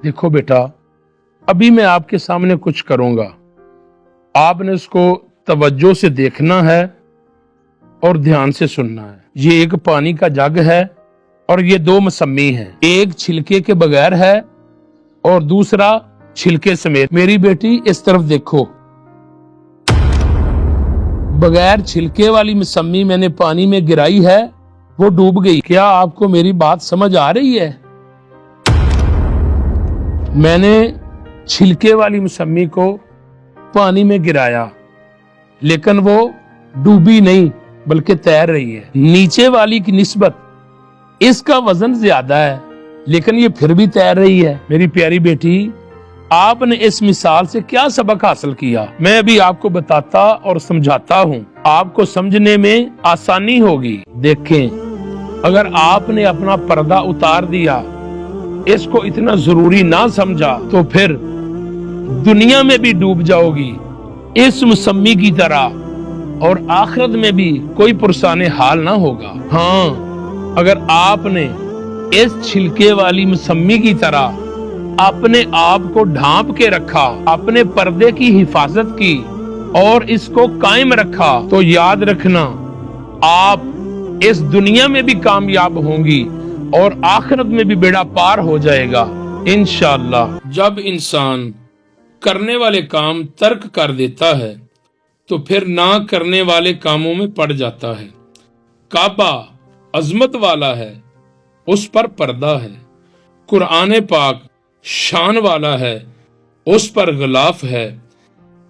देखो बेटा, अभी मैं आपके सामने कुछ करूंगा, आपने उसको तवज्जो से देखना है और ध्यान से सुनना है। ये एक पानी का जग है और ये दो मसम्मी हैं, एक छिलके के बगैर है और दूसरा छिलके समेत। मेरी बेटी इस तरफ देखो, बगैर छिलके वाली मसम्मी मैंने पानी में गिराई है, वो डूब गई। क्या आपको मेरी बात समझ आ रही है? मैंने छिलके वाली मसम्मी को पानी में गिराया, लेकिन वो डूबी नहीं बल्कि तैर रही है। नीचे वाली की निस्बत इसका वजन ज्यादा है, लेकिन ये फिर भी तैर रही है। मेरी प्यारी बेटी, आपने इस मिसाल से क्या सबक हासिल किया? मैं अभी आपको बताता और समझाता हूँ, आपको समझने में आसानी होगी। देखें, अगर आपने अपना पर्दा उतार दिया, इसको इतना जरूरी ना समझा, तो फिर दुनिया में भी डूब जाओगी इस मसम्मी की तरह, और आखिरत में भी कोई पुरसाने हाल ना होगा। हाँ, अगर आपने इस छिलके वाली मसम्मी की तरह अपने आप को ढांप के रखा, अपने पर्दे की हिफाजत की और इसको कायम रखा, तो याद रखना आप इस दुनिया में भी कामयाब होंगी और आखिरत में भी बेड़ा पार हो जाएगा इंशाअल्लाह। जब इंसान करने वाले काम तर्क कर देता है तो फिर ना करने वाले कामों में पड़ जाता है। काबा अजमत वाला है, उस पर पर्दा है। कुरान पाक शान वाला है, उस पर गिलाफ है।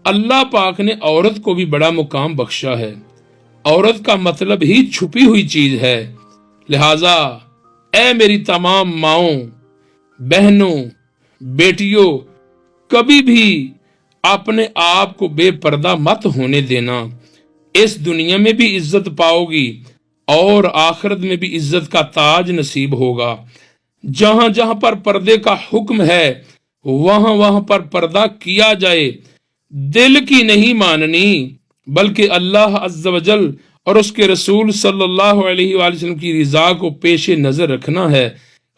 अल्लाह पाक ने औरत को भी बड़ा मुकाम बख्शा है। औरत का मतलब ही छुपी हुई चीज है। लिहाजा ऐ मेरी तमाम माओं, बहनों, बेटियों, कभी भी अपने आप को बेपर्दा मत होने देना। इस दुनिया में भी इज्जत पाओगी और आखिरत में भी इज्जत का ताज नसीब होगा। जहां जहां पर पर्दे का हुक्म है, वहां वहां पर पर्दा किया जाए। दिल की नहीं माननी, बल्कि अल्लाह अज़्ज़ व जल और उसके रसूल सल्लल्लाहु अलैहि वसल्लम की रिजा को पेशे नजर रखना है,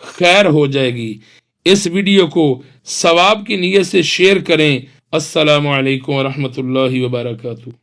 खैर हो जाएगी। इस वीडियो को सवाब की नीयत से शेयर करें। अस्सलामु अलैकुम व रहमतुल्लाहि व बरकातुहू।